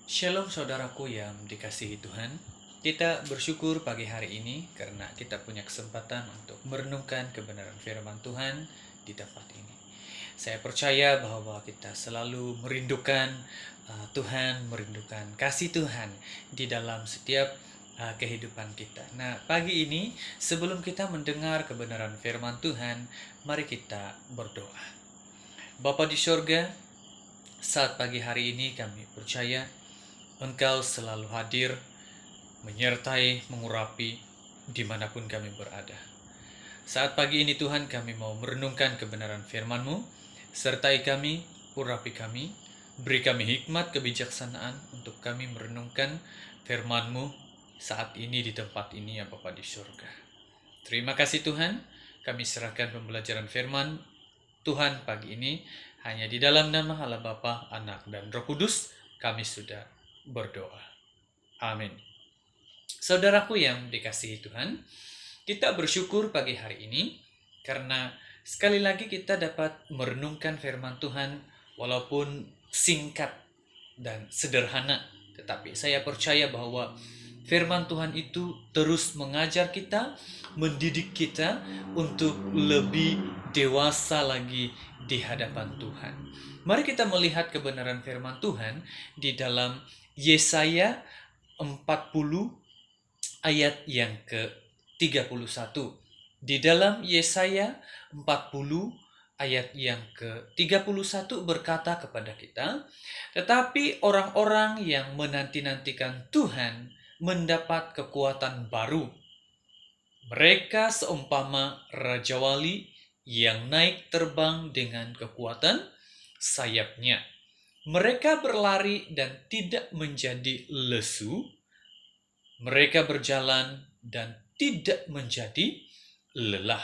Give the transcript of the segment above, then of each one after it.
Shalom saudaraku yang dikasihi Tuhan. Kita bersyukur pagi hari ini karena kita punya kesempatan untuk merenungkan kebenaran firman Tuhan di tempat ini. Saya percaya bahwa kita selalu merindukan Tuhan, merindukan kasih Tuhan di dalam setiap kehidupan kita. Nah, pagi ini sebelum kita mendengar kebenaran firman Tuhan, mari kita berdoa. Bapa di sorga, saat pagi hari ini kami percaya Engkau selalu hadir, menyertai, mengurapi dimanapun kami berada. Saat pagi ini Tuhan, kami mau merenungkan kebenaran firman-Mu, sertai kami, urapi kami, beri kami hikmat kebijaksanaan untuk kami merenungkan firman-Mu saat ini di tempat ini ya Bapa di surga. Terima kasih Tuhan, kami serahkan pembelajaran firman Tuhan pagi ini hanya di dalam nama Allah Bapa, Anak, dan Roh Kudus kami sudah berdoa. Amin. Saudaraku yang dikasihi Tuhan, kita bersyukur pagi hari ini karena sekali lagi kita dapat merenungkan firman Tuhan walaupun singkat dan sederhana, tetapi saya percaya bahwa firman Tuhan itu terus mengajar kita, mendidik kita untuk lebih dewasa lagi di hadapan Tuhan. Mari kita melihat kebenaran firman Tuhan di dalam Yesaya 40 ayat yang ke-31. Di dalam Yesaya 40 ayat yang ke-31 berkata kepada kita, tetapi orang-orang yang menanti-nantikan Tuhan mendapat kekuatan baru. Mereka seumpama Raja Wali yang naik terbang dengan kekuatan sayapnya. Mereka berlari dan tidak menjadi lesu. Mereka berjalan dan tidak menjadi lelah.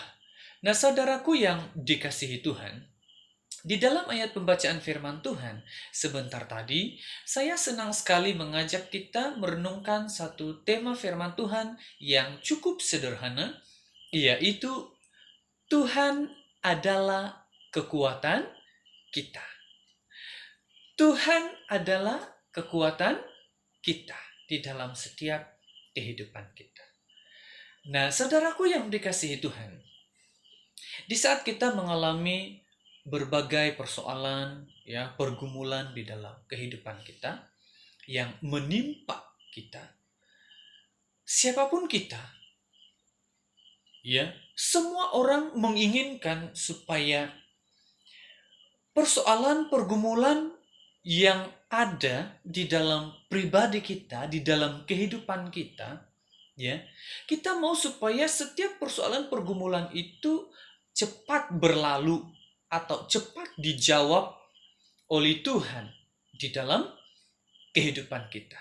Nah, saudaraku yang dikasihi Tuhan, di dalam ayat pembacaan firman Tuhan sebentar tadi, saya senang sekali mengajak kita merenungkan satu tema firman Tuhan yang cukup sederhana, yaitu Tuhan adalah kekuatan kita. Tuhan adalah kekuatan kita di dalam setiap kehidupan kita. Nah, saudaraku yang dikasihi Tuhan, di saat kita mengalami berbagai persoalan, ya, pergumulan di dalam kehidupan kita yang menimpa kita, siapapun kita, ya, semua orang menginginkan supaya persoalan, pergumulan yang ada di dalam pribadi kita, di dalam kehidupan kita, ya, kita mau supaya setiap persoalan pergumulan itu cepat berlalu atau cepat dijawab oleh Tuhan di dalam kehidupan kita.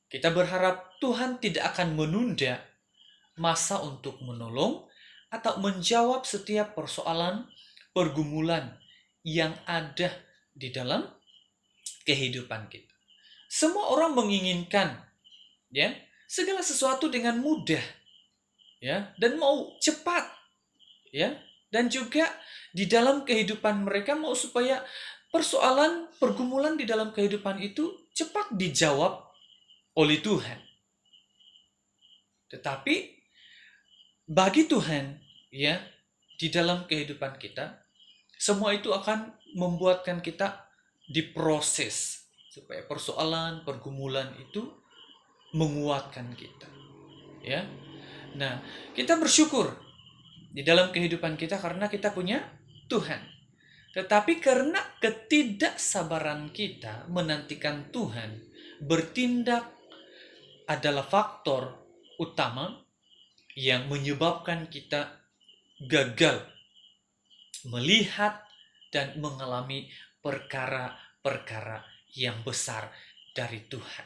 Kita berharap Tuhan tidak akan menunda masa untuk menolong atau menjawab setiap persoalan pergumulan yang ada di dalam kehidupan kita. Semua orang menginginkan, ya, segala sesuatu dengan mudah, ya, dan mau cepat, ya, dan juga di dalam kehidupan mereka mau supaya persoalan pergumulan di dalam kehidupan itu cepat dijawab oleh Tuhan. Tetapi bagi Tuhan, ya, di dalam kehidupan kita, semua itu akan membuatkan kita diproses supaya persoalan, pergumulan itu menguatkan kita. Ya. Nah, kita bersyukur di dalam kehidupan kita karena kita punya Tuhan. Tetapi karena ketidaksabaran kita menantikan Tuhan bertindak adalah faktor utama yang menyebabkan kita gagal melihat dan mengalami perkara-perkara yang besar dari Tuhan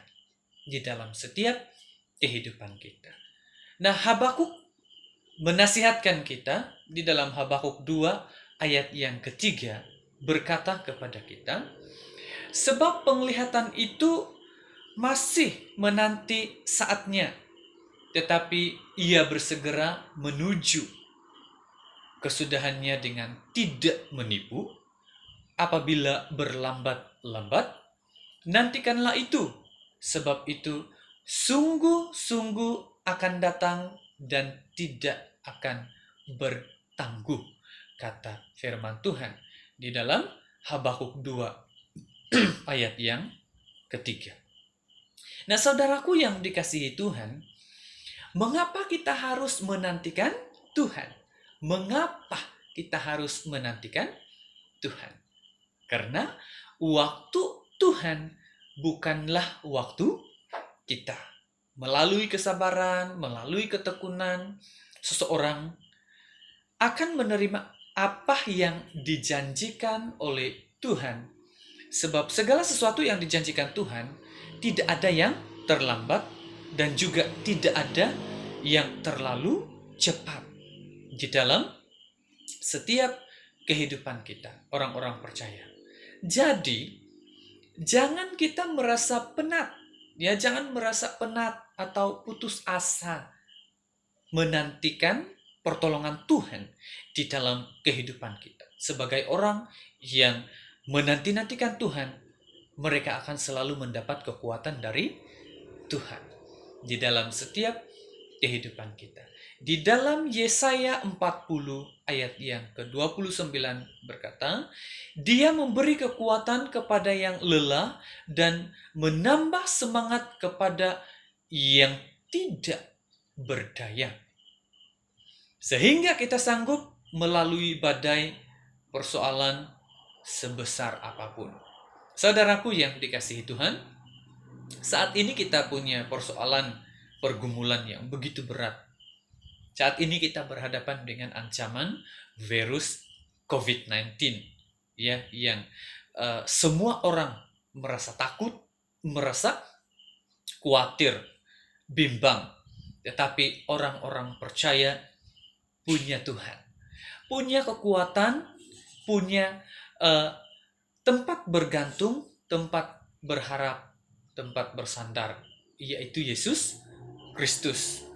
di dalam setiap kehidupan kita. Nah, Habakuk menasihatkan kita di dalam Habakuk 2 ayat yang ketiga berkata kepada kita, sebab penglihatan itu masih menanti saatnya, tetapi ia bersegera menuju kesudahannya dengan tidak menipu. Apabila berlambat-lambat, nantikanlah itu, sebab itu sungguh-sungguh akan datang dan tidak akan bertangguh, kata firman Tuhan di dalam Habakuk 2 ayat yang ketiga. Nah, saudaraku yang dikasihi Tuhan, mengapa kita harus menantikan Tuhan? Mengapa kita harus menantikan Tuhan? Karena waktu Tuhan bukanlah waktu kita. Melalui kesabaran, melalui ketekunan, seseorang akan menerima apa yang dijanjikan oleh Tuhan. Sebab segala sesuatu yang dijanjikan Tuhan, tidak ada yang terlambat dan juga tidak ada yang terlalu cepat di dalam setiap kehidupan kita, orang-orang percaya. Jadi, jangan kita merasa penat, ya, jangan merasa penat atau putus asa menantikan pertolongan Tuhan di dalam kehidupan kita. Sebagai orang yang menanti-nantikan Tuhan, mereka akan selalu mendapat kekuatan dari Tuhan di dalam setiap kehidupan kita. Di dalam Yesaya 40 ayat yang ke-29 berkata, Dia memberi kekuatan kepada yang lelah dan menambah semangat kepada yang tidak berdaya. Sehingga kita sanggup melalui badai persoalan sebesar apapun. Saudaraku yang dikasihi Tuhan, saat ini kita punya persoalan pergumulan yang begitu berat. Saat ini kita berhadapan dengan ancaman virus COVID-19, ya, yang semua orang merasa takut, merasa khawatir, bimbang. Tetapi orang-orang percaya punya Tuhan, punya kekuatan, punya tempat bergantung, tempat berharap, tempat bersandar, yaitu Yesus Kristus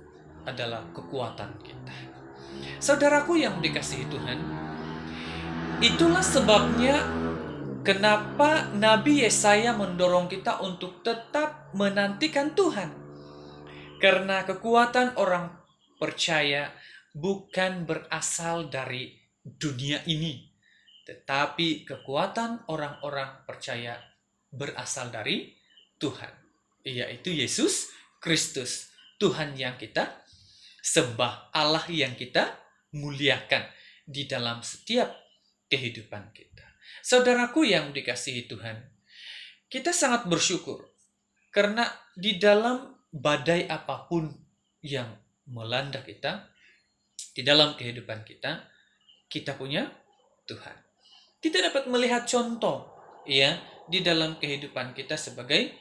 adalah kekuatan kita. Saudaraku yang dikasihi Tuhan, itulah sebabnya kenapa Nabi Yesaya mendorong kita untuk tetap menantikan Tuhan. Karena kekuatan orang percaya bukan berasal dari dunia ini, tetapi kekuatan orang-orang percaya berasal dari Tuhan, yaitu Yesus Kristus, Tuhan yang kita sembah, Allah yang kita muliakan di dalam setiap kehidupan kita. Saudaraku yang dikasihi Tuhan, kita sangat bersyukur karena di dalam badai apapun yang melanda kita, di dalam kehidupan kita, kita punya Tuhan. Kita dapat melihat contoh, ya, di dalam kehidupan kita sebagai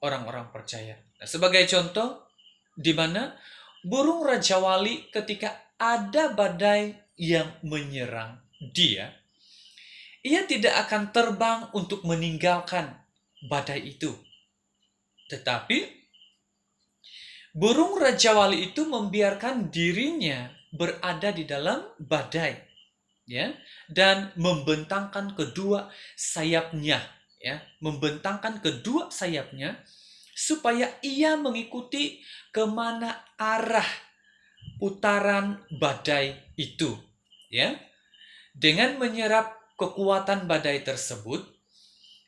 orang-orang percaya. Nah, sebagai contoh, di mana burung Raja Wali ketika ada badai yang menyerang dia, ia tidak akan terbang untuk meninggalkan badai itu. Tetapi burung Raja Wali itu membiarkan dirinya berada di dalam badai, ya, dan membentangkan kedua sayapnya, ya, membentangkan kedua sayapnya supaya ia mengikuti kemana arah putaran badai itu, ya. Dengan menyerap kekuatan badai tersebut,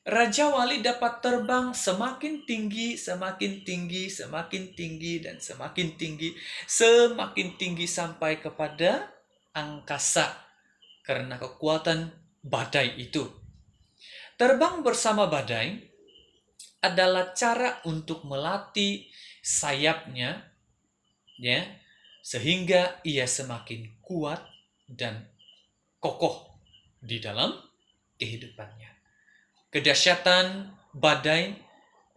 Raja Wali dapat terbang semakin tinggi, semakin tinggi, semakin tinggi, dan semakin tinggi sampai kepada angkasa karena kekuatan badai itu. Terbang bersama badai adalah cara untuk melatih sayapnya, ya, sehingga ia semakin kuat dan kokoh di dalam kehidupannya. Kedahsyatan badai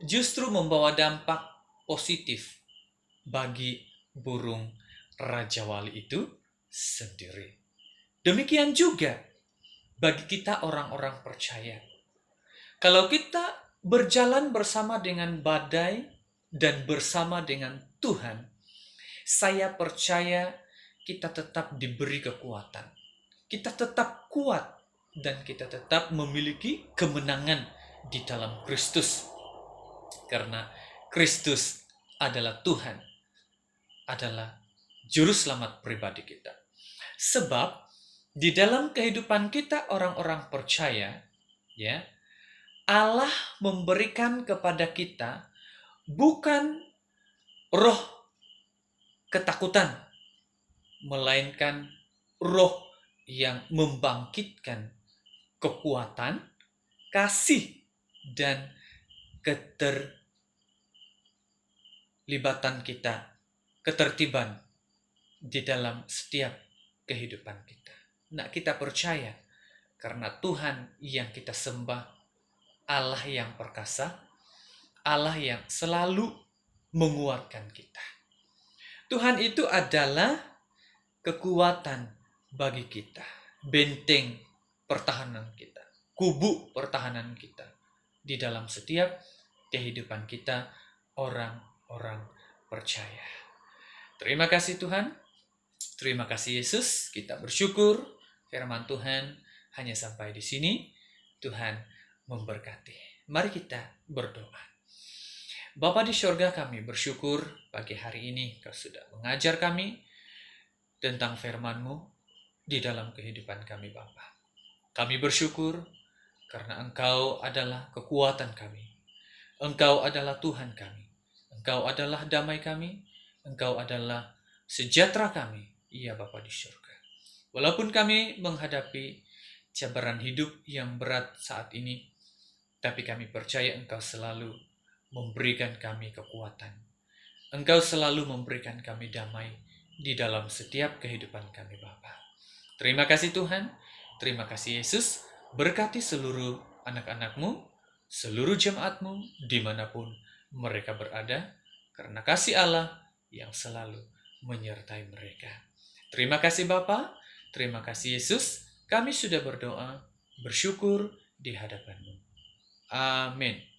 justru membawa dampak positif bagi burung Raja Wali itu sendiri. Demikian juga bagi kita orang-orang percaya. Kalau kita berjalan bersama dengan badai dan bersama dengan Tuhan, saya percaya kita tetap diberi kekuatan. Kita tetap kuat dan kita tetap memiliki kemenangan di dalam Kristus. Karena Kristus adalah Tuhan, adalah juru selamat pribadi kita. Sebab di dalam kehidupan kita orang-orang percaya, ya, Allah memberikan kepada kita bukan roh ketakutan, melainkan roh yang membangkitkan kekuatan, kasih, dan keterlibatan kita, ketertiban di dalam setiap kehidupan kita. Nah, kita percaya karena Tuhan yang kita sembah, Allah yang perkasa, Allah yang selalu menguatkan kita. Tuhan itu adalah kekuatan bagi kita, benteng pertahanan kita, kubu pertahanan kita di dalam setiap kehidupan kita, orang-orang percaya. Terima kasih Tuhan, terima kasih Yesus. Kita bersyukur firman Tuhan hanya sampai di sini. Tuhan memberkati. Mari kita berdoa. Bapa di surga, kami bersyukur pagi hari ini Kau sudah mengajar kami tentang firman-Mu di dalam kehidupan kami Bapa. Kami bersyukur karena Engkau adalah kekuatan kami. Engkau adalah Tuhan kami. Engkau adalah damai kami. Engkau adalah sejahtera kami. Iya Bapa di surga. Walaupun kami menghadapi cabaran hidup yang berat saat ini, tapi kami percaya Engkau selalu memberikan kami kekuatan. Engkau selalu memberikan kami damai di dalam setiap kehidupan kami Bapa. Terima kasih Tuhan, terima kasih Yesus. Berkati seluruh anak-anak-Mu, seluruh jemaat-Mu dimanapun mereka berada, karena kasih Allah yang selalu menyertai mereka. Terima kasih Bapa, terima kasih Yesus. Kami sudah berdoa, bersyukur di hadapan-Mu. Amin.